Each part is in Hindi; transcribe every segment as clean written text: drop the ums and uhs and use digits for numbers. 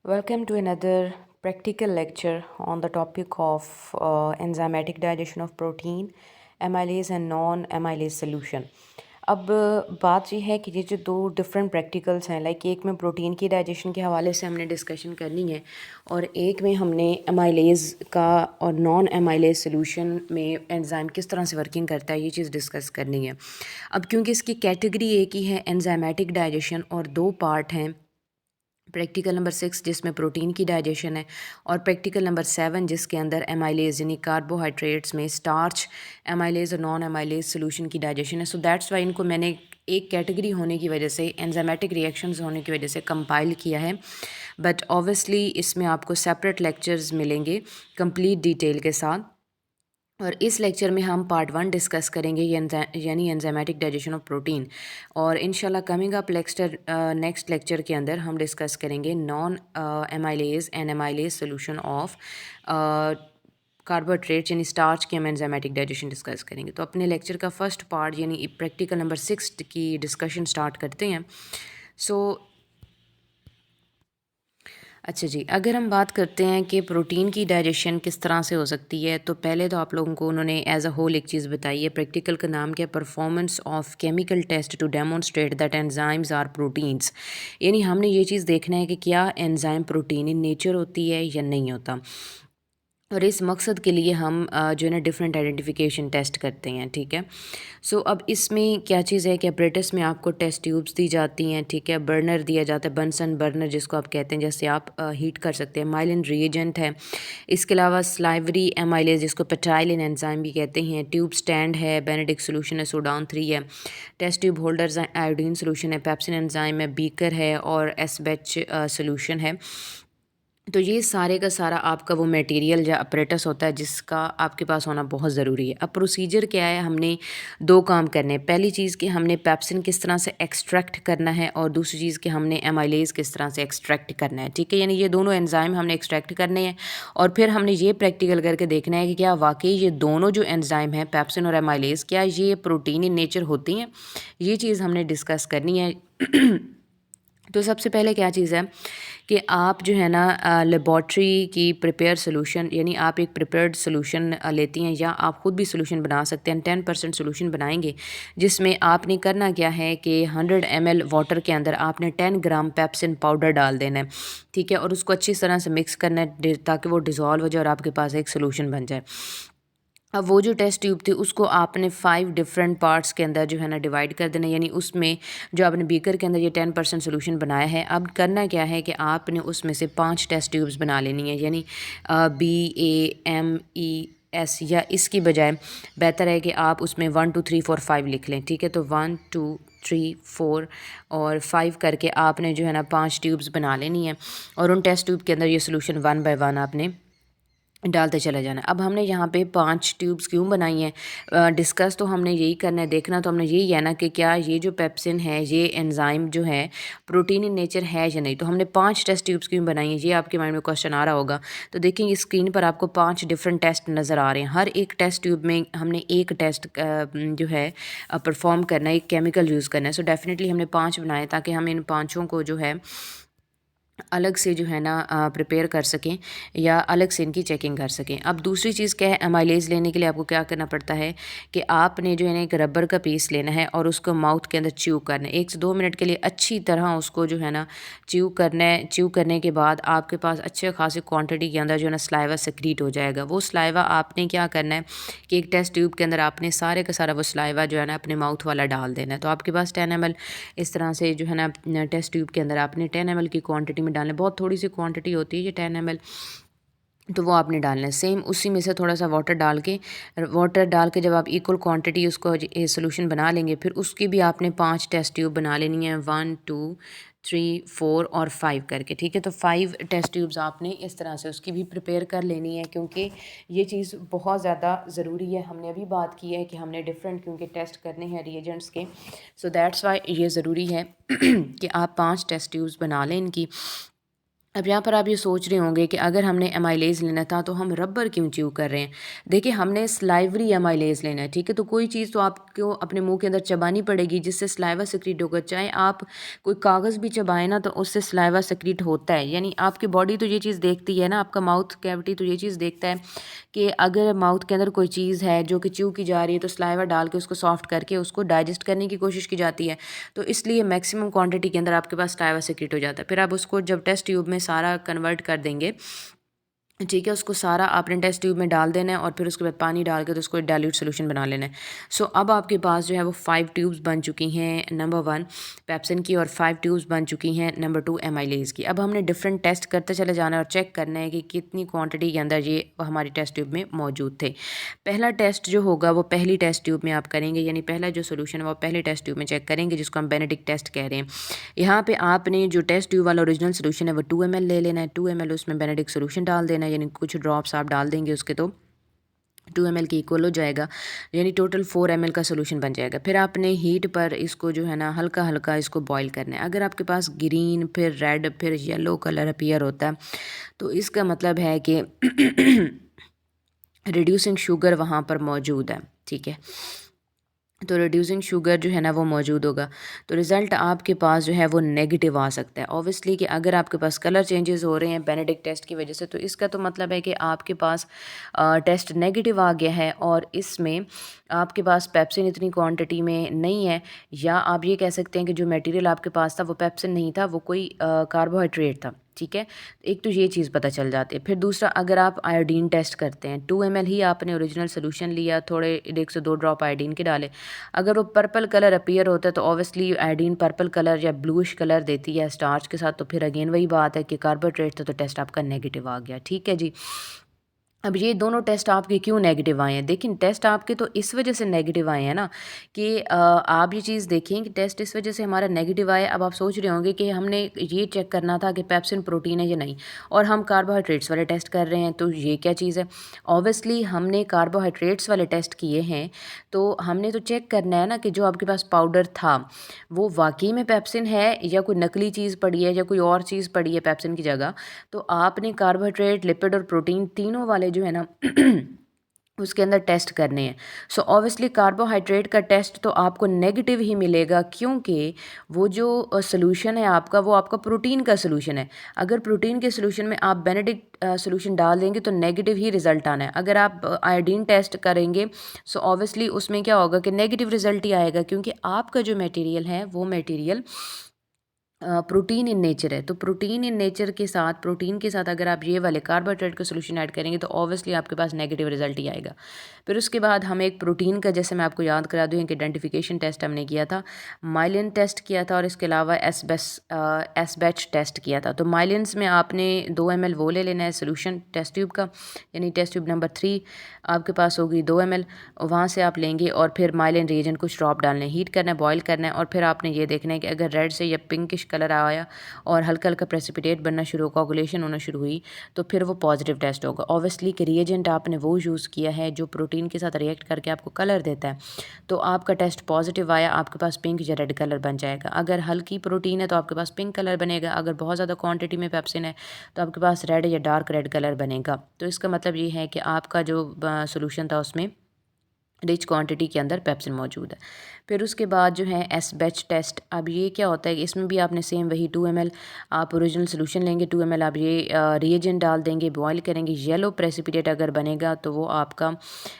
Welcome to another practical lecture on the topic of enzymatic digestion of protein, amylase and non-amylase solution. अब बात ये है कि ये जो दो डिफरेंट प्रैक्टिकल्स हैं, लाइक एक में प्रोटीन की डाइजेशन के हवाले से हमने डिस्कशन करनी है और एक में हमने एमाइलेज का और नॉन एमाइलेज सोल्यूशन में एंजाइम किस तरह से वर्किंग करता है ये चीज़ डिस्कस करनी है। अब क्योंकि इसकी कैटेगरी एक ही है एंजाइमेटिक डाइजेशन और दो पार्ट हैं, प्रैक्टिकल नंबर 6 जिसमें प्रोटीन की डाइजेशन है और प्रैक्टिकल नंबर 7 जिसके अंदर एमाइलेज यानी कार्बोहाइड्रेट्स में स्टार्च एमाइलेज और नॉन एमाइलेज सोल्यूशन की डाइजेशन है। सो दैट्स वाई इनको मैंने एक कैटेगरी होने की वजह से, एंजाइमेटिक रिएक्शंस होने की वजह से कंपाइल किया है। बट ऑब्वियसली इसमें आपको सेपरेट लेक्चर्स मिलेंगे कंप्लीट डिटेल के साथ और इस लेक्चर में हम पार्ट 1 डिस्कस करेंगे यानी एंजाइमेटिक डाइजेशन ऑफ प्रोटीन और इंशाल्लाह कमिंग अप नेक्स्ट लेक्चर के अंदर हम डिस्कस करेंगे non amylase and amylase solution of carbohydrates यानी स्टार्च की हम एंजाइमेटिक डाइजेशन डिस्कस करेंगे। तो अपने लेक्चर का फर्स्ट पार्ट यानी प्रैक्टिकल नंबर 6 की डिस्कशन स्टार्ट करते हैं। सो अच्छा जी, अगर हम बात करते हैं कि प्रोटीन की डाइजेशन किस तरह से हो सकती है, तो पहले तो आप लोगों को उन्होंने एज अ होल एक चीज़ बताई है। प्रैक्टिकल का नाम क्या है? Performance of chemical test to demonstrate that enzymes are proteins. यानी हमने ये चीज़ देखना है कि क्या एंजाइम प्रोटीन इन नेचर होती है या नहीं होता, और इस मकसद के लिए हम जो है ना डिफरेंट आइडेंटिफिकेशन टेस्ट करते हैं। ठीक है, सो अब इसमें क्या चीज़ है कि अपरेटस में आपको टेस्ट ट्यूब्स दी जाती हैं। ठीक है, बर्नर दिया जाता है, बंसन बर्नर जिसको आप कहते हैं, जैसे आप हीट कर सकते हैं। माइलिन रिएजेंट है, इसके अलावा स्लाइवरी एमाइलेज जिसको पेटाइलिन एंजाइम भी कहते हैं। ट्यूब स्टैंड है, बेनेडिक्ट सोल्यूशन है, सोडान 3 है। Test tube holders iodine solution है, पेप्सिन एंजाइम है, बीकर है और एसबेच सोल्यूशन है। तो ये सारे का सारा आपका वो मटेरियल या अपरेटस होता है जिसका आपके पास होना बहुत ज़रूरी है। अब प्रोसीजर क्या है? हमने दो काम करने हैं। पहली चीज़ कि हमने पेप्सिन किस तरह से एक्सट्रैक्ट करना है और दूसरी चीज़ कि हमने एमाइलेज किस तरह से एक्सट्रैक्ट करना है। ठीक है, यानी ये दोनों एंजाइम हमने एक्सट्रैक्ट करने हैं और फिर हमने ये प्रैक्टिकल करके देखना है कि क्या वाकई ये दोनों जो एंजाइम हैं पेप्सिन और एमाइलेज, क्या ये प्रोटीन इन नेचर होती हैं? ये चीज़ हमने डिस्कस करनी है। तो सबसे पहले क्या चीज़ है कि आप जो है ना लेबॉर्ट्री की प्रिपेयर सोल्यूशन, यानी आप एक प्रिपेयर्ड सोल्यूशन लेती हैं या आप ख़ुद भी सोल्यूशन बना सकते हैं। 10% सोल्यूशन बनाएंगे जिसमें आपने करना क्या है कि 100 ml वाटर के अंदर आपने 10 ग्राम पेप्सिन पाउडर डाल देना है। ठीक है, और उसको अच्छी तरह से मिक्स करना है ताकि वो डिज़ोल्व हो जाए और आपके पास एक सोल्यूशन बन जाए। अब वो जो टेस्ट ट्यूब थी उसको आपने 5 डिफरेंट पार्ट्स के अंदर जो है ना डिवाइड कर देना, यानी उसमें जो आपने बीकर के अंदर ये 10% सोल्यूशन बनाया है, अब करना क्या है कि आपने उसमें से 5 टेस्ट ट्यूब्स बना लेनी है, यानी BAMES, या इसकी बजाय बेहतर है कि आप उसमें 1 2 3 4 5 लिख लें। ठीक है, तो 1 2 3 4 और 5 करके आपने जो है ना 5 ट्यूब्स बना लेनी है और उन टेस्ट ट्यूब के अंदर ये सोल्यूशन 1 बाय 1 आपने डालते चले जाना। अब हमने यहाँ पे 5 ट्यूब्स क्यों बनाई हैं, डिस्कस तो हमने यही करना है, देखना तो हमने यही है ना कि क्या ये जो पेप्सिन है ये एंजाइम जो है प्रोटीन इन नेचर है या नहीं। तो हमने 5 टेस्ट ट्यूब्स क्यों बनाई हैं, ये आपके माइंड में क्वेश्चन आ रहा होगा। तो देखेंगे स्क्रीन पर आपको 5 डिफरेंट टेस्ट नज़र आ रहे हैं। हर एक टेस्ट ट्यूब में हमने एक टेस्ट जो है परफॉर्म करना है, एक केमिकल यूज़ करना है। सो डेफिनेटली हमने 5 बनाए ताकि हम इन पाँचों को जो है अलग से जो है ना प्रिपेयर कर सकें या अलग से इनकी चेकिंग कर सकें। अब दूसरी चीज़ क्या है, एमाइलेज लेने के लिए आपको क्या करना पड़ता है कि आपने जो है ना एक रबर का पीस लेना है और उसको माउथ के अंदर च्यू करना है। 1 से 2 मिनट के लिए अच्छी तरह उसको जो है ना च्यू करना है। च्यू करने के बाद आपके पास अच्छे खासी क्वांटिटी के अंदर जो है ना स्लाइवा सेक्रीट हो जाएगा। वो स्लाइवा आपने क्या करना है कि एक टेस्ट ट्यूब के अंदर आपने सारे का सारा वो स्लाइवा जो है ना अपने माउथ वाला डाल देना है। तो आपके पास 10 ml इस तरह से जो है ना टेस्ट ट्यूब के अंदर आपने 10 ml की क्वांटिटी में डालना है। बहुत थोड़ी सी क्वांटिटी होती है ये 10 ml, तो वो आपने डालना है। सेम उसी में से थोड़ा सा वाटर डाल के जब आप इक्वल क्वांटिटी उसको सोल्यूशन बना लेंगे, फिर उसकी भी आपने 5 टेस्ट ट्यूब बना लेनी है, 1 2 3 4 और 5 करके। ठीक है, तो 5 टेस्ट ट्यूब्स आपने इस तरह से उसकी भी प्रिपेयर कर लेनी है क्योंकि ये चीज़ बहुत ज़्यादा ज़रूरी है। हमने अभी बात की है कि हमने डिफरेंट क्योंकि टेस्ट करने हैं रिएजेंट्स के, सो दैट्स वाई ये ज़रूरी है कि आप 5 टेस्ट ट्यूब्स बना लें इनकी। अब यहाँ पर आप ये सोच रहे होंगे कि अगर हमने एमाइलेज़ लेना था तो हम रबर क्यों च्यू कर रहे हैं। देखिए हमने स्लाइवरी एमाइलेज़ लेना है, ठीक है? तो कोई चीज़ तो आपको अपने मुँह के अंदर चबानी पड़ेगी जिससे स्लाइवा सेक्रीट होगा। चाहे आप कोई कागज़ भी चबाएँ ना तो उससे स्लाइवा सेक्रीट होता है। यानी आपकी बॉडी तो ये चीज़ देखती है ना, आपका माउथ कैविटी तो ये चीज़ देखता है कि अगर माउथ के अंदर कोई चीज़ है जो कि च्यू की जा रही है तो स्लाइवा डाल के उसको सॉफ्ट करके उसको डाइजेस्ट करने की कोशिश की जाती है। तो इसलिए मैक्सिमम क्वांटिटी के अंदर आपके पास स्लाइवा सेक्रेट हो जाता है। फिर आप उसको जब टेस्ट ट्यूब में सारा कन्वर्ट कर देंगे, ठीक है, उसको सारा आपने टेस्ट ट्यूब में डाल देना है और फिर उसके बाद पानी डाल के तो उसको डाइल्यूट सॉल्यूशन बना लेना है। सो अब आपके पास जो है वो 5 ट्यूब्स बन चुकी हैं नंबर 1 पेप्सिन की और 5 ट्यूब्स बन चुकी हैं नंबर 2 एमाइलेज़ की। अब हमने डिफरेंट टेस्ट करते चले जाना है और चेक करना है कि कितनी क्वांटिटी के अंदर ये हमारी टेस्ट ट्यूब में मौजूद थे। पहला टेस्ट जो होगा वो पहली टेस्ट ट्यूब में आप करेंगे, यानी पहला जो सॉल्यूशन है वो पहले टेस्ट ट्यूब में चेक करेंगे जिसको हम बेनेडिक्ट टेस्ट कह रहे हैं। यहाँ पे आपने जो टेस्ट ट्यूब वाला ओरिजिनल सॉल्यूशन है वो 2 ml ले लेना है। 2 ml उसमें बेनेडिक्ट सॉल्यूशन डाल देना है, यानी कुछ ड्रॉप्स आप डाल देंगे उसके तो 2 ml की इक्वल हो जाएगा, यानी टोटल 4 ml का सॉल्यूशन बन जाएगा। फिर आपने हीट पर इसको जो है ना हल्का हल्का इसको बॉईल करना है। अगर आपके पास ग्रीन फिर रेड फिर येलो कलर अपीयर होता है तो इसका मतलब है कि रिड्यूसिंग शुगर वहाँ पर मौजूद है, ठीक है। तो रिड्यूसिंग शुगर जो है ना वो मौजूद होगा, तो रिज़ल्ट आपके पास जो है वो नेगेटिव आ सकता है। ऑब्वियसली कि अगर आपके पास कलर चेंजेस हो रहे हैं बेनेडिक्ट टेस्ट की वजह से तो इसका तो मतलब है कि आपके पास टेस्ट नेगेटिव आ गया है और इसमें आपके पास पेप्सिन इतनी क्वांटिटी में नहीं है, या आप ये कह सकते हैं कि जो मटेरियल आपके पास था वो पेप्सिन नहीं था, वो कोई कार्बोहाइड्रेट था, ठीक है। एक तो ये चीज़ पता चल जाती है। फिर दूसरा, अगर आप आयोडीन टेस्ट करते हैं 2 ml ही आपने ओरिजिनल सोल्यूशन लिया, थोड़े 1 से 2 ड्रॉप आयोडीन के डाले, अगर वो पर्पल कलर अपीयर होता है तो ऑब्वियसली आयोडीन पर्पल कलर या ब्लूइश कलर देती है स्टार्च के साथ, तो फिर अगेन वही बात है कि कार्बोहाइड्रेट था तो टेस्ट आपका नेगेटिव आ गया, ठीक है जी। अब ये दोनों टेस्ट आपके क्यों नेगेटिव आए हैं? देखिए टेस्ट आपके तो इस वजह से नेगेटिव आए हैं ना कि आप ये चीज़ देखें कि टेस्ट इस वजह से हमारा नेगेटिव आया। अब आप सोच रहे होंगे कि हमने ये चेक करना था कि पेप्सिन प्रोटीन है या नहीं, और हम कार्बोहाइड्रेट्स वाले टेस्ट कर रहे हैं, तो ये क्या चीज़ है? ऑब्वियसली हमने कार्बोहाइड्रेट्स वाले टेस्ट किए हैं, तो हमने तो चेक करना है ना कि जो आपके पास पाउडर था वो वाकई में पेप्सिन है या कोई नकली चीज़ पड़ी है या कोई और चीज़ पड़ी है पेप्सिन की जगह। तो आपने कार्बोहाइड्रेट, लिपिड और प्रोटीन तीनों वाले जो है ना उसके अंदर टेस्ट करने हैं। सो ऑब्वियसली कार्बोहाइड्रेट का टेस्ट तो आपको नेगेटिव ही मिलेगा, क्योंकि वो जो सॉल्यूशन है आपका वो आपका प्रोटीन का सॉल्यूशन है। अगर प्रोटीन के सॉल्यूशन में आप बेनेडिक्ट सॉल्यूशन डाल देंगे तो नेगेटिव ही रिजल्ट आना है। अगर आप आयोडीन टेस्ट करेंगे सो ऑब्वियसली उसमें क्या होगा कि नेगेटिव रिजल्ट ही आएगा, क्योंकि आपका जो मटेरियल है वो मटेरियल प्रोटीन इन नेचर है। तो प्रोटीन इन नेचर के साथ, प्रोटीन के साथ अगर आप ये वाले कार्बोहाइड्रेट का सॉल्यूशन ऐड करेंगे तो ऑब्वियसली आपके पास नेगेटिव रिजल्ट ही आएगा। फिर उसके बाद हम एक प्रोटीन का, जैसे मैं आपको याद करा दूँ, एक आइडेंटिफिकेशन टेस्ट हमने किया था, माइलिन टेस्ट किया था और इसके अलावा एस बैच टेस्ट किया था। तो माइलिन्स में आपने 2 ml वो ले लेना है सोल्यूशन टेस्ट ट्यूब का, यानी टेस्ट ट्यूब नंबर 3 आपके पास होगी 2 ml, वहाँ से आप लेंगे और फिर माइलिन रिएजेंट कुछ ड्रॉप डालने, हीट करना है, बॉयल करना है, और फिर आपने ये देखना है कि अगर रेड से या पिंकिश कलर आया और हल्का हल्का प्रेसिपिटेट बनना शुरू हो, कोगुलेशन होना शुरू हुई, तो फिर वो पॉजिटिव टेस्ट होगा। ऑब्वियसली कि रिएजेंट आपने वो यूज़ किया है जो प्रोटीन के साथ रिएक्ट करके आपको कलर देता है, तो आपका टेस्ट पॉजिटिव आया, आपके पास पिंक या रेड कलर बन जाएगा। अगर हल्की प्रोटीन है तो आपके पास पिंक कलर बनेगा, अगर बहुत ज़्यादा क्वांटिटी में पेप्सिन है तो आपके पास रेड या डार्क रेड कलर बनेगा। तो इसका मतलब ये है कि आपका जो सोल्यूशन था उसमें रिच क्वांटिटी के अंदर पेप्सिन मौजूद है। फिर उसके बाद जो है एस बैच टेस्ट। अब ये क्या होता है कि इसमें भी आपने सेम वही 2 ml आप ओरिजिनल सोल्यूशन लेंगे, 2 ml आप ये रिएजेंट डाल देंगे, बॉयल करेंगे, येलो प्रेसिपिटेट अगर बनेगा तो वो आपका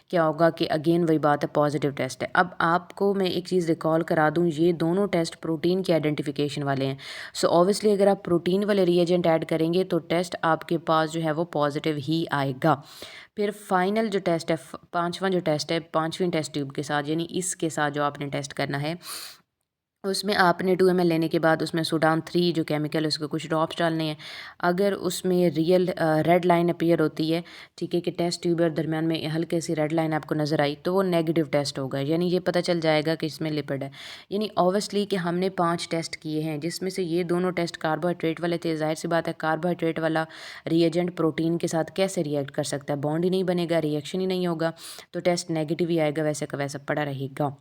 क्या होगा कि अगेन वही बात है, पॉजिटिव टेस्ट है। अब आपको मैं एक चीज़ रिकॉल करा दूँ, ये दोनों टेस्ट प्रोटीन के आइडेंटिफिकेशन वाले हैं। सो ऑब्वियसली अगर आप प्रोटीन वाले रिएजेंट ऐड करेंगे तो टेस्ट आपके पास जो है वो पॉजिटिव ही आएगा। फिर फाइनल जो टेस्ट है, पांचवा जो टेस्ट है, पांचवीं टेस्ट ट्यूब के साथ, यानी इसके साथ जो आपने टेस्ट करना है, उसमें आपने 2 ml लेने के बाद उसमें सूडान 3 जो केमिकल है उसके कुछ ड्रॉप्स डालने हैं। अगर उसमें रियल रेड लाइन अपीयर होती है, ठीक है, कि टेस्ट ट्यूब और दरमियान में हल्के सी रेड लाइन आपको नज़र आई, तो वो नेगेटिव टेस्ट होगा, यानी ये पता चल जाएगा कि इसमें लिपिड है। यानी ऑब्वियसली कि हमने 5 टेस्ट किए हैं जिसमें से ये दोनों टेस्ट कार्बोहाइड्रेट वाले थे। जाहिर सी बात है कार्बोहाइड्रेट वाला रिएजेंट प्रोटीन के साथ कैसे रिएक्ट कर सकता है, बॉन्ड ही नहीं बनेगा, रिएक्शन ही नहीं होगा, तो टेस्ट नेगेटिव ही आएगा, वैसे का वैसा पड़ा रहेगा।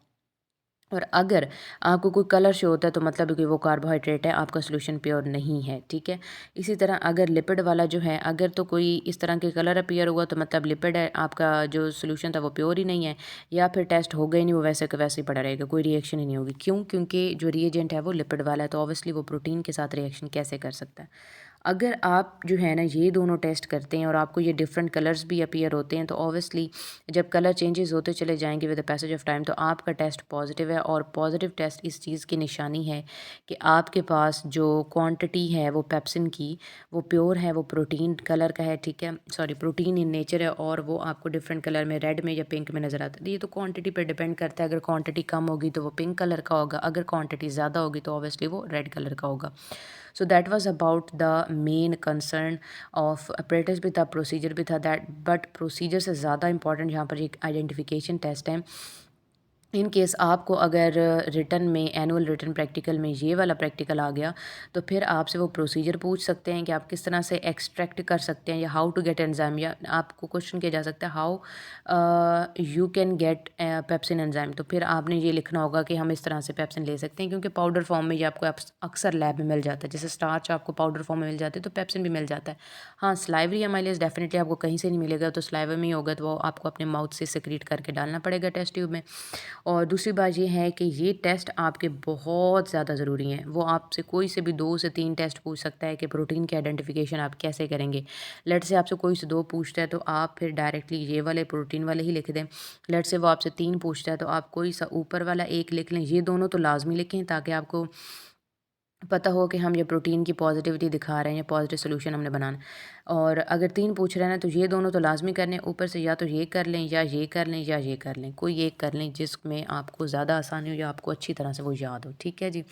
और अगर आपको कोई कलर शो होता है तो मतलब कि वो कार्बोहाइड्रेट है, आपका सोल्यूशन प्योर नहीं है, ठीक है। इसी तरह अगर लिपिड वाला जो है, अगर तो कोई इस तरह के कलर अपीयर हुआ तो मतलब लिपिड है, आपका जो सोल्यूशन था वो प्योर ही नहीं है, या फिर टेस्ट हो गए नहीं, वो वैसे का वैसे ही पड़ा रहेगा, कोई रिएक्शन ही नहीं होगी। क्यों? क्योंकि जो रिएजेंट है वो लिपिड वाला है, तो ऑब्वियसली वो प्रोटीन के साथ रिएक्शन कैसे कर सकता है। अगर आप जो है ना ये दोनों टेस्ट करते हैं और आपको ये डिफरेंट कलर्स भी अपीयर होते हैं, तो ऑब्वियसली जब कलर चेंजेस होते चले जाएंगे with the passage of time, तो आपका टेस्ट पॉजिटिव है। और पॉजिटिव टेस्ट इस चीज़ की निशानी है कि आपके पास जो क्वांटिटी है वो पेप्सिन की, वो प्योर है, वो प्रोटीन कलर का है, ठीक है, सॉरी प्रोटीन इन नेचर है, और वो आपको डिफरेंट कलर में, रेड में या पिंक में नज़र आता है। ये तो क्वांटिटी पर डिपेंड करता है, अगर क्वांटिटी कम होगी तो वो पिंक कलर का होगा, अगर क्वांटिटी ज़्यादा होगी तो ऑब्वियसली वो रेड कलर का होगा। So that was about the main concern of apparatus भी था, प्रोसीजर भी था, दैट बट प्रोसीजर से ज़्यादा इंपॉर्टेंट यहाँ पर एक आइडेंटिफिकेशन टेस्ट है। इन केस आपको अगर रिटन में, एनुअल रिटन प्रैक्टिकल में ये वाला प्रैक्टिकल आ गया, तो फिर आपसे वो प्रोसीजर पूछ सकते हैं कि आप किस तरह से एक्सट्रैक्ट कर सकते हैं, या हाउ टू गेट एंजाइम, या आपको क्वेश्चन किया जा सकता है how you can get pepsin enzyme. तो फिर आपने ये लिखना होगा कि हम इस तरह से पेप्सिन ले सकते हैं, क्योंकि पाउडर फॉर्म में ये आपको अक्सर लैब में मिल जाता है, जैसे स्टार्च आपको पाउडर फॉर्म में मिल जाती है तो पेप्सिन भी मिल जाता है। हाँ, स्लाइवरी एमाइलेज डेफिनेटली आपको कहीं से नहीं मिलेगा, तो स्लाइवर में ही होगा, तो वो आपको अपने माउथ से सिक्रीट करके डालना पड़ेगा टेस्ट ट्यूब में। और दूसरी बात ये है कि ये टेस्ट आपके बहुत ज़्यादा ज़रूरी हैं। वो आपसे कोई से भी 2 से 3 टेस्ट पूछ सकता है कि प्रोटीन की आइडेंटिफिकेशन आप कैसे करेंगे। लेट से आपसे कोई से 2 पूछता है तो आप फिर डायरेक्टली ये वाले प्रोटीन वाले ही लिख दें। लेट से वो आपसे 3 पूछता है तो आप कोई सा ऊपर वाला एक लिख लें। ये दोनों तो लाज़मी लिखें ताकि आपको पता हो कि हम ये प्रोटीन की पॉजिटिविटी दिखा रहे हैं या पॉजिटिव सोल्यूशन हमने बनाना। और अगर 3 पूछ रहे हैं ना तो ये दोनों तो लाज़मी कर लें, ऊपर से या तो ये कर लें या ये कर लें या ये कर लें, कोई एक कर लें जिसमें आपको ज़्यादा आसानी हो या आपको अच्छी तरह से वो याद हो, ठीक है जी।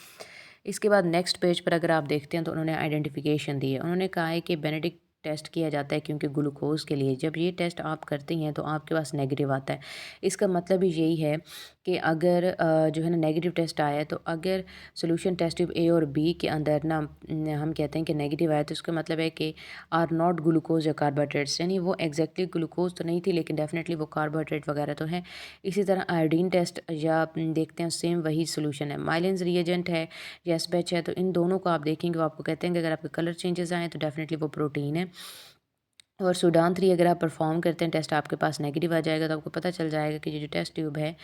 इसके बाद नेक्स्ट पेज पर अगर आप देखते हैं तो उन्होंने आइडेंटिफिकेशन दी है। उन्होंने कहा है कि बेनेडिक्ट टेस्ट किया जाता है क्योंकि ग्लूकोज़ के लिए जब ये टेस्ट आप करते हैं तो आपके पास नेगेटिव आता है। इसका मतलब ही यही है कि अगर जो है ना नेगेटिव टेस्ट आया है, तो अगर सॉल्यूशन टेस्ट ट्यूब ए और बी के अंदर ना हम कहते हैं कि नेगेटिव आया, तो इसका मतलब है कि आर नॉट ग्लूकोज या कार्बोहाइड्रेट्स, यानी वो एग्जैक्टली ग्लूकोज तो नहीं थी लेकिन डेफिनेटली वो कार्बोहाइड्रेट वगैरह तो है। इसी तरह आयोडीन टेस्ट या देखते हैं सेम वही सोल्यूशन है, माइलेंस रिएजेंट है या एसबेच है, तो इन दोनों को आप देखेंगे वो आपको कहते हैं कि अगर आपके कलर चेंजेस आए तो डेफिनेटली वो प्रोटीन है। और सूडान 3 अगर आप परफॉर्म करते हैं टेस्ट, आपके पास नेगेटिव आ जाएगा, तो आपको पता चल जाएगा कि ये जो टेस्ट ट्यूब है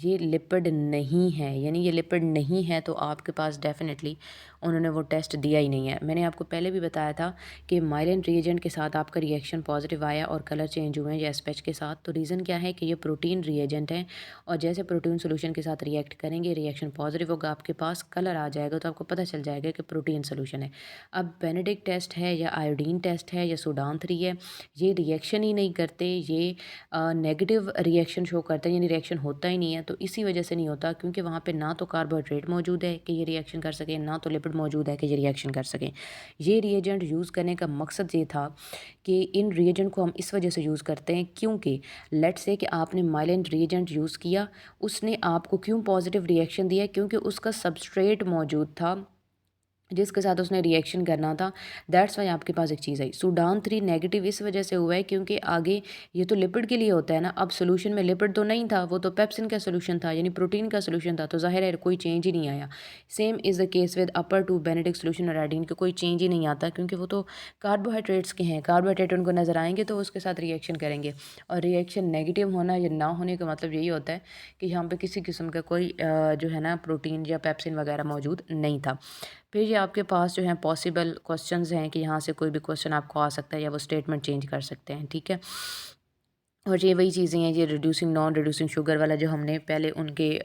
ये लिपिड नहीं है, यानी ये लिपिड नहीं है, तो आपके पास डेफिनेटली उन्होंने वो टेस्ट दिया ही नहीं है। मैंने आपको पहले भी बताया था कि माइलेन रिएजेंट के साथ आपका रिएक्शन पॉजिटिव आया और कलर चेंज हुए हैं या एसपेच के साथ, तो रीज़न क्या है कि ये प्रोटीन रिएजेंट है, और जैसे प्रोटीन सोल्यूशन के साथ रिएक्ट करेंगे, रिएक्शन पॉजिटिव होगा, आपके पास कलर आ जाएगा, तो आपको पता चल जाएगा कि प्रोटीन सोल्यूशन है। अब बेनेडिक्ट टेस्ट है या आयोडीन टेस्ट है या सूडान 3 है, ये रिएक्शन ही नहीं करते, ये नेगेटिव रिएक्शन शो करते हैं, यानी रिएक्शन होता ही नहीं है। तो इसी वजह से नहीं होता क्योंकि वहाँ पे ना तो कार्बोहाइड्रेट मौजूद है कि ये रिएक्शन कर सकें, ना तो लिपिड मौजूद है कि ये रिएक्शन कर सकें। ये रिएजेंट यूज़ करने का मकसद ये था कि इन रिएजेंट को हम इस वजह से यूज़ करते हैं क्योंकि लेट्स से कि आपने माइलेंट रिएजेंट यूज़ किया, उसने आपको क्यों पॉजिटिव रिएक्शन दिया, क्योंकि उसका सबस्ट्रेट मौजूद था जिसके साथ उसने रिएक्शन करना था। दैट्स वाई आपके पास एक चीज़ आई। सूडान 3 नेगेटिव इस वजह से हुआ है क्योंकि आगे ये तो लिपिड के लिए होता है ना, अब सोल्यूशन में लिपिड तो नहीं था, वो तो पेप्सिन का सोल्यूशन था, यानी प्रोटीन का सोल्यूशन था, तो ज़ाहिर है कोई चेंज ही नहीं आया। Same is the case with upper two Benedict solution और आयोडीन के कोई चेंज ही नहीं आता क्योंकि वो तो कार्बोहाइड्रेट्स के हैं, कार्बोहाइड्रेट उनको नज़र आएंगे तो उसके साथ रिएक्शन करेंगे। और रिएक्शन नेगेटिव होना या ना होने का मतलब यही होता है कि यहाँ पे किसी किस्म का कोई जो है ना प्रोटीन या पेप्सिन वगैरह मौजूद नहीं था। फिर ये आपके पास जो है पॉसिबल क्वेश्चंस हैं कि यहाँ से कोई भी क्वेश्चन आपको आ सकता है या वो स्टेटमेंट चेंज कर सकते हैं, ठीक है। और ये वही चीज़ें हैं, ये रिड्यूसिंग नॉन रिड्यूसिंग शुगर वाला जो हमने पहले उनके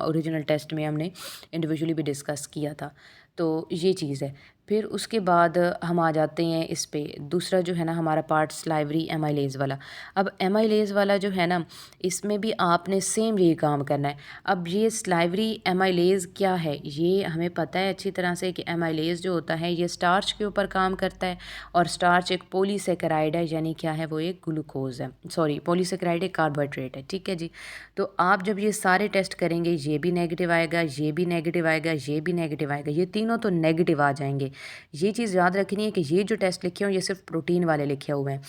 ओरिजिनल टेस्ट में हमने इंडिविजुअली भी डिस्कस किया था, तो ये चीज़ है। फिर उसके बाद हम आ जाते हैं इस पे, दूसरा जो है ना हमारा पार्ट स्लाइवरी एमाइलेज वाला। अब एमाइलेज वाला जो है ना, इसमें भी आपने सेम यही काम करना है। अब ये स्लाइवरी एमाइलेज क्या है, ये हमें पता है अच्छी तरह से कि एमाइलेज जो होता है ये स्टार्च के ऊपर काम करता है, और स्टार्च एक पॉलीसेकेराइड है, यानी क्या है, वो एक ग्लूकोज है, सॉरी पॉलीसेकेराइड एक कार्बोहाइड्रेट है, ठीक है जी। तो आप जब ये सारे टेस्ट करेंगे, ये भी नेगेटिव आएगा, ये भी नेगेटिव आएगा, ये भी नेगेटिव आएगा, ये तीनों तो नेगेटिव आ जाएंगे। ये चीज़ याद रखनी है कि ये जो टेस्ट लिखे हुए हैं ये सिर्फ प्रोटीन वाले लिखे हुए हैं।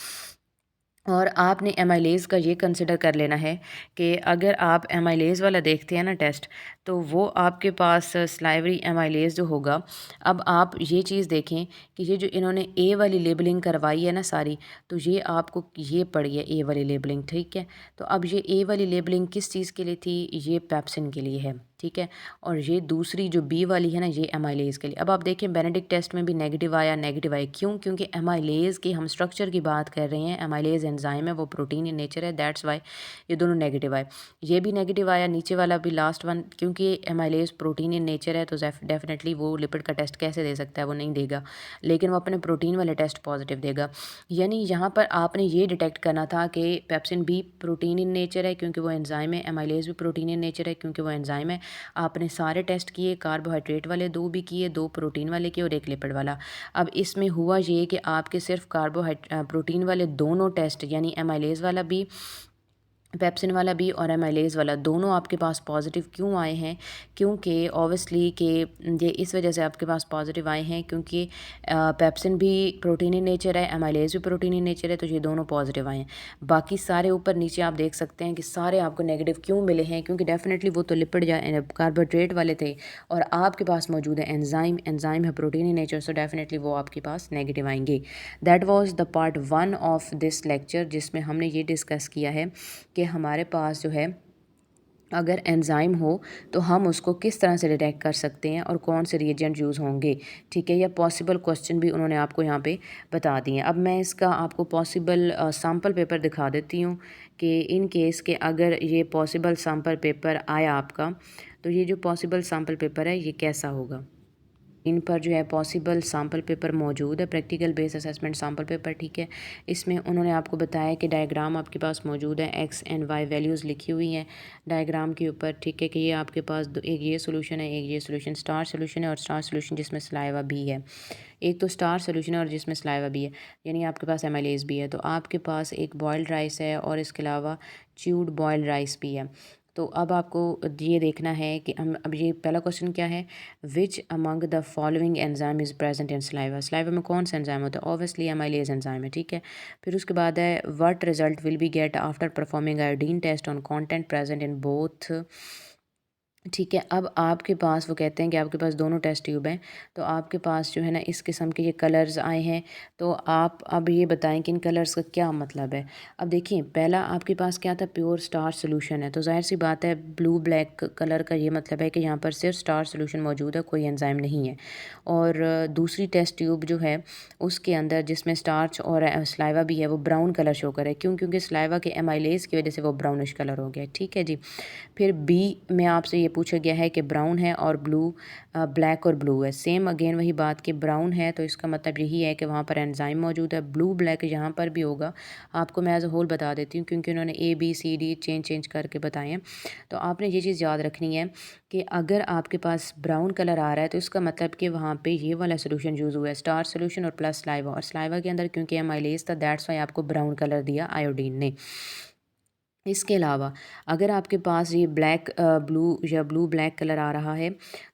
और आपने एमाइलेज़ का ये कंसिडर कर लेना है कि अगर आप एमाइलेज़ वाला देखते हैं ना टेस्ट, तो वो आपके पास स्लाइवरी एमाइलेज जो होगा। अब आप ये चीज़ देखें कि ये जो इन्होंने ए वाली लेबलिंग करवाई है ना सारी, तो ये आपको ये पड़ी है ए वाली लेबलिंग, ठीक है। तो अब ये ए वाली लेबलिंग किस चीज़ के लिए थी, ये पेप्सिन के लिए है, ठीक है। और ये दूसरी जो बी वाली है ना, ये एमाइलेज के लिए। अब आप देखें बेनेडिक्ट टेस्ट में भी नेगेटिव आया, नेगेटिव आया क्यों? क्योंकि एमाइलेज की हम स्ट्रक्चर की बात कर रहे हैं, एमाइलेज एंजाइम है, वो प्रोटीन इन नेचर है, दैट्स वाई ये दोनों नेगेटिव आए। ये भी नेगेटिव आया, नीचे वाला भी लास्ट वन, क्योंकि एमाइलेज प्रोटीन इन नेचर है तो डेफिनेटली वो लिपिड का टेस्ट कैसे दे सकता है, वो नहीं देगा, लेकिन वो अपने प्रोटीन वाले टेस्ट पॉजिटिव देगा। यानी यहाँ पर आपने ये डिटेक्ट करना था कि पेप्सिन भी प्रोटीन इन नेचर है क्योंकि वो एंजाइम है, एमाइलेज भी प्रोटीन इन नेचर है क्योंकि वो एंजाइम है। आपने सारे टेस्ट किए, कार्बोहाइड्रेट वाले 2 भी किए, 2 प्रोटीन वाले किए और 1 लिपिड वाला। अब इसमें हुआ ये कि आपके सिर्फ प्रोटीन वाले दोनों टेस्ट यानी एमाइलेज वाला भी, पेप्सिन वाला भी और एमाइलेज वाला दोनों आपके पास पॉजिटिव क्यों आए हैं? क्योंकि ऑब्वियसली कि ये इस वजह से आपके पास पॉजिटिव आए हैं क्योंकि पेप्सिन भी प्रोटीन इन नेचर है, एमाइलेज भी प्रोटीन इन नेचर है, तो ये दोनों पॉजिटिव आए हैं। बाकी सारे ऊपर नीचे आप देख सकते हैं कि सारे आपको नेगेटिव क्यों मिले हैं, क्योंकि डेफिनेटली वो तो लिपिड या कार्बोहाइड्रेट वाले थे और आपके पास मौजूद है एंजाइम, एंजाइम है protein in nature, so definitely वो आपके पास नेगेटिव आएंगे। That was the part 1 of this lecture, जिसमें हमने ये डिस्कस किया है कि हमारे पास जो है अगर एंजाइम हो तो हम उसको किस तरह से डिटेक्ट कर सकते हैं और कौन से रिएजेंट यूज़ होंगे, ठीक है। या पॉसिबल क्वेश्चन भी उन्होंने आपको यहाँ पे बता दिए। अब मैं इसका आपको पॉसिबल सैम्पल पेपर दिखा देती हूँ कि इन केस के अगर ये पॉसिबल सैम्पल पेपर आया आपका, तो ये जो पॉसिबल सैम्पल पेपर है ये कैसा होगा। इन पर जो है पॉसिबल सैम्पल पेपर मौजूद है, practical base assessment sample paper, ठीक है। इसमें उन्होंने आपको बताया कि डायग्राम आपके पास मौजूद है, एक्स एंड वाई वैल्यूज़ लिखी हुई हैं डायग्राम के ऊपर, ठीक है। कि ये आपके पास एक ये सोल्यूशन है, एक ये सोल्यूशन स्टार सोल्यूशन है और स्टार सोल्यूशन जिसमें सलाइवा भी है। एक तो स्टार सोल्यूशन है और जिसमें सलाइवा भी है, यानी आपके पास एमाइलेज भी है। तो आपके पास एक बॉयल्ड राइस है और इसके अलावा च्यूड बॉयल्ड राइस भी है। तो अब आपको ये देखना है कि हम अब ये पहला क्वेश्चन क्या है, which among the following enzyme is present in saliva. Saliva में कौन सा एंजाइम होता है, ऑब्वियसली एमाइलेज एंजाइम है, ठीक है। फिर उसके बाद है what result will be get after performing iodine test on content present in both, ठीक है। अब आपके पास वो कहते हैं कि आपके पास दोनों टेस्ट ट्यूब हैं, तो आपके पास जो है ना इस किस्म के ये कलर्स आए हैं। तो आप अब ये बताएं कि इन कलर्स का क्या मतलब है। अब देखिए पहला आपके पास क्या था, प्योर स्टार सोल्यूशन है, तो जाहिर सी बात है ब्लू ब्लैक कलर का ये मतलब है कि यहाँ पर सिर्फ स्टार सोल्यूशन मौजूद है, कोई एंजाइम नहीं है। और दूसरी टेस्ट ट्यूब जो है उसके अंदर जिसमें स्टार्च और सलाइवा भी है वो ब्राउन कलर शो करे, क्यों? क्योंकि सलाइवा के एमाइलेज की वजह से वो ब्राउनिश कलर हो गया, ठीक है जी। फिर बी में आपसे ये पूछा गया है कि ब्राउन है और ब्लू, ब्लैक और ब्लू है, सेम अगेन वही बात कि ब्राउन है तो इसका मतलब यही है कि वहाँ पर एंजाइम मौजूद है। ब्लू ब्लैक यहाँ पर भी होगा, आपको मैं एज अ होल बता देती हूँ क्योंकि उन्होंने A B C D change करके बताए हैं। तो आपने ये चीज़ याद रखनी है कि अगर आपके पास ब्राउन कलर आ रहा है तो इसका मतलब कि वहाँ पे ये वाला सोल्यूशन यूज़ हुआ है, स्टार सोल्यूशन और प्लस सलाइवा, और सलाइवा के अंदर क्योंकि एमाइलेज था दैट्स वाई आपको ब्राउन कलर दिया आयोडीन ने। इसके अलावा अगर आपके पास ये ब्लैक ब्लू या ब्लू ब्लैक कलर आ रहा है,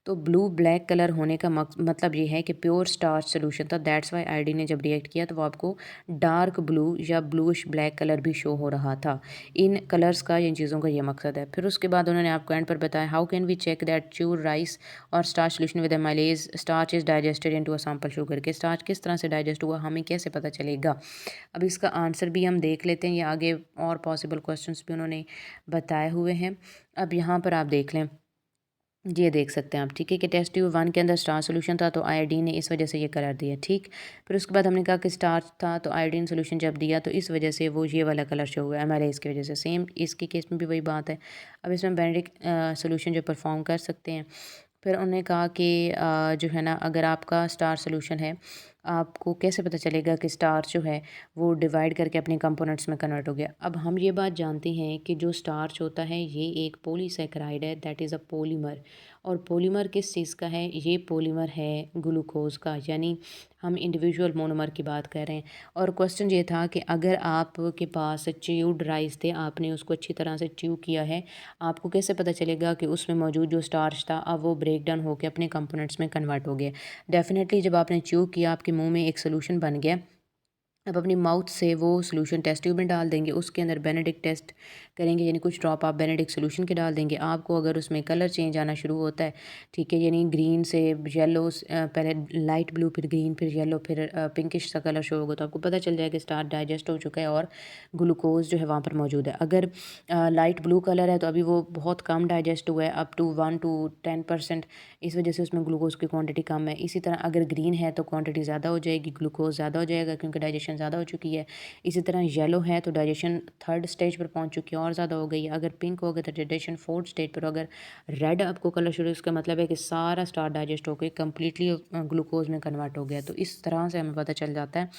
तो ब्लू ब्लैक कलर होने का मतलब ये है कि प्योर स्टार्च सोल्यूशन था, दैट्स वाई आईडी ने जब रिएक्ट किया तो वो आपको डार्क ब्लू या ब्लूइश ब्लैक कलर भी शो हो रहा था। इन कलर्स का, इन चीज़ों का ये मकसद है। फिर उसके बाद उन्होंने आपको एंड पर बताया how can we check that chewed rice और starch solution with amylase starch is digested into a sample sugar, के स्टार्च किस तरह से डाइजेस्ट हुआ हमें कैसे पता चलेगा। अब इसका आंसर भी हम देख लेते हैं, ये आगे और पॉसिबल क्वेश्चंस भी उन्होंने बताए हुए हैं। अब यहाँ पर आप देख लें, ये देख सकते हैं आप, ठीक है। कि टेस्ट ट्यूब 1 के अंदर स्टार सोल्यूशन था तो आयोडीन ने इस वजह से ये कलर दिया, ठीक। फिर उसके बाद हमने कहा कि स्टार था तो आयोडीन सोल्यूशन जब दिया तो इस वजह से वो ये वाला कलर शो हुआ एमआरआई की वजह से, सेम इसके केस में भी वही बात है। अब इसमें बेनेडिक्ट सोल्यूशन जो परफॉर्म कर सकते हैं। फिर उन्होंने कहा कि जो है ना अगर आपका स्टार सोल्यूशन है, आपको कैसे पता चलेगा कि स्टार जो है वो डिवाइड करके अपने कंपोनेंट्स में कन्वर्ट हो गया। अब हम ये बात जानते हैं कि जो स्टार्च होता है ये एक पॉलीसैकेराइड है, दैट इज़ अ पॉलीमर। और पॉलीमर किस चीज़ का है, ये पॉलीमर है ग्लूकोज का, यानी हम इंडिविजुअल मोनोमर की बात कर रहे हैं। और क्वेश्चन ये था कि अगर आपके पास च्यूड राइस थे, आपने उसको अच्छी तरह से च्यू किया है, आपको कैसे पता चलेगा कि उसमें मौजूद जो स्टार्च था अब वो ब्रेक डाउन होकर अपने कंपोनेंट्स में कन्वर्ट हो गया। डेफिनेटली जब आपने च्यू किया आपके मुंह में एक सोल्यूशन बन गया, अब अपनी माउथ से वो सॉल्यूशन टेस्ट ट्यूब में डाल देंगे, उसके अंदर बेनेडिक्ट टेस्ट करेंगे, यानी कुछ ड्रॉप आप बेनेडिक्ट सॉल्यूशन के डाल देंगे। आपको अगर उसमें कलर चेंज आना शुरू होता है, ठीक है, यानी ग्रीन से येलो, पहले लाइट ब्लू फिर ग्रीन फिर येलो फिर पिंकिश सा कलर शो होगा, तो आपको पता चल जाएगा कि स्टार्च डाइजेस्ट हो चुका है और ग्लूकोज जो है वहाँ पर मौजूद है। अगर लाइट ब्लू कलर है तो अभी वो बहुत कम डाइजेस्ट हुआ है, अप टू 1 to 10%, इस वजह से उसमें ग्लूकोज की क्वांटिटी कम है। इसी तरह अगर ग्रीन है तो क्वांटिटी ज़्यादा हो जाएगी, ग्लूकोज ज़्यादा हो जाएगा क्योंकि डाइजेशन ज़्यादा हो चुकी है। इसी तरह येलो है तो डाइजेशन थर्ड स्टेज पर पहुंच चुकी है और ज़्यादा हो गई है। अगर पिंक होगा तो डाइजेशन फोर्थ स्टेज पर। अगर रेड आपको कलर शुरू, इसका मतलब है कि सारा स्टार्च डाइजेस्ट होकर कम्प्लीटली ग्लूकोज में कन्वर्ट हो गया। तो इस तरह से हमें पता चल जाता है।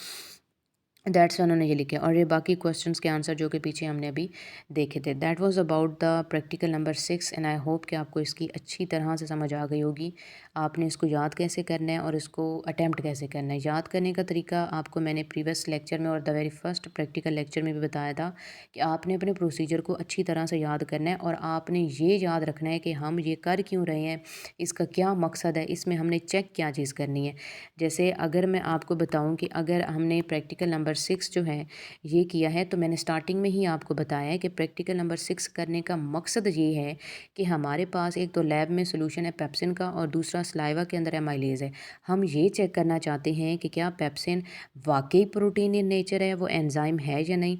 दैट्स उन्होंने ये लिखे और ये बाकी क्वेश्चंस के आंसर जो कि पीछे हमने अभी देखे थे। That was about the practical number 6 and I hope कि आपको इसकी अच्छी तरह से समझ आ गई होगी। आपने इसको याद कैसे करना है और इसको अटैम्प्ट कैसे करना है। याद करने का तरीका आपको मैंने प्रीवियस लेक्चर में और the very first practical lecture में भी बताया था कि आपने अपने प्रोसीजर को अच्छी तरह से याद करना है और आपने ये याद रखना है कि हम ये कर क्यों रहे हैं, इसका क्या मकसद है, इसमें हमने चेक क्या चीज़ करनी है। जैसे अगर मैं आपको बताऊं कि अगर हमने प्रैक्टिकल नंबर 6 जो है ये किया है, तो मैंने स्टार्टिंग में ही आपको बताया है कि प्रैक्टिकल नंबर 6 करने का मकसद ये है कि हमारे पास एक तो लैब में सोल्यूशन है पेप्सिन का और दूसरा सलाइवा के अंदर एमाइलेज है। हम ये चेक करना चाहते हैं कि क्या पेप्सिन वाकई प्रोटीन इन नेचर है, वो एंजाइम है या नहीं,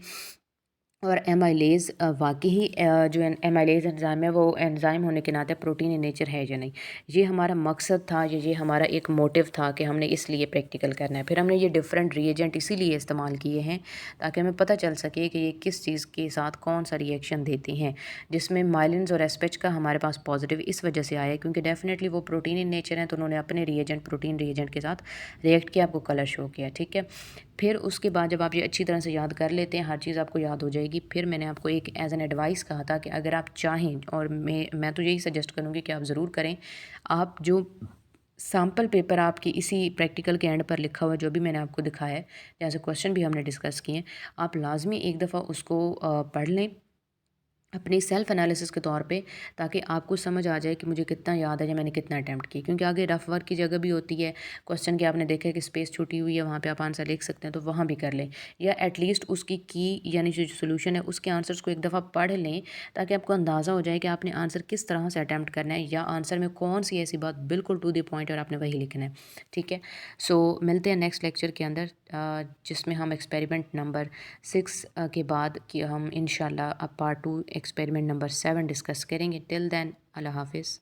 और एमाइलेज वाकई ही जो एमाइलेज एंजाइम है वो एंजाइम होने के नाते प्रोटीन इन नेचर है या नहीं। ये हमारा मकसद था, ये हमारा एक मोटिव था कि हमने इसलिए प्रैक्टिकल करना है। फिर हमने ये डिफरेंट रिएजेंट इसीलिए इस्तेमाल किए हैं ताकि हमें पता चल सके कि ये किस चीज़ के साथ कौन सा रिएक्शन देते हैं, जिसमें माइलिन्स और एसपेच का हमारे पास पॉजिटिव इस वजह से आया है क्योंकि डेफिनेटली वो प्रोटीन इन नेचर है, तो उन्होंने अपने रिएजेंट प्रोटीन रिएजेंट के साथ रिएक्ट किया, आपको कलर शो किया। ठीक है, फिर उसके बाद जब आप ये अच्छी तरह से याद कर लेते हैं, हर चीज़ आपको याद हो जाएगी। फिर मैंने आपको एक एज एन एडवाइस कहा था कि अगर आप चाहें, और मैं तो यही सजेस्ट करूँगी कि आप ज़रूर करें, आप जो सैम्पल पेपर आपकी इसी प्रैक्टिकल के एंड पर लिखा हुआ है जो भी मैंने आपको दिखाया है, जैसे क्वेश्चन भी हमने डिस्कस किए हैं, आप लाजमी एक दफ़ा उसको पढ़ लें अपनी सेल्फ एनालिसिस के तौर पे, ताकि आपको समझ आ जाए कि मुझे कितना याद है या मैंने कितना अटैम्प्ट किया। क्योंकि आगे रफ वर्क की जगह भी होती है, क्वेश्चन की आपने देखा है कि स्पेस छूटी हुई है, वहाँ पे आप आंसर लिख सकते हैं, तो वहाँ भी कर लें, या एटलीस्ट उसकी की यानी जो सोल्यूशन है उसके आंसर्स को एक दफ़ा पढ़ लें, ताकि आपको अंदाज़ा हो जाए कि आपने आंसर किस तरह से अटैम्प्ट करना है या आंसर में कौन सी ऐसी बात बिल्कुल टू द पॉइंट और आपने वही लिखना है। ठीक है, सो मिलते हैं नेक्स्ट लेक्चर के अंदर, जिसमें हम एक्सपेरिमेंट नंबर 6 के बाद कि हम इंशाल्लाह अब पार्ट 2 एक्सपेरिमेंट नंबर 7 डिस्कस करेंगे। टिल देन अल्लाह हाफिज़।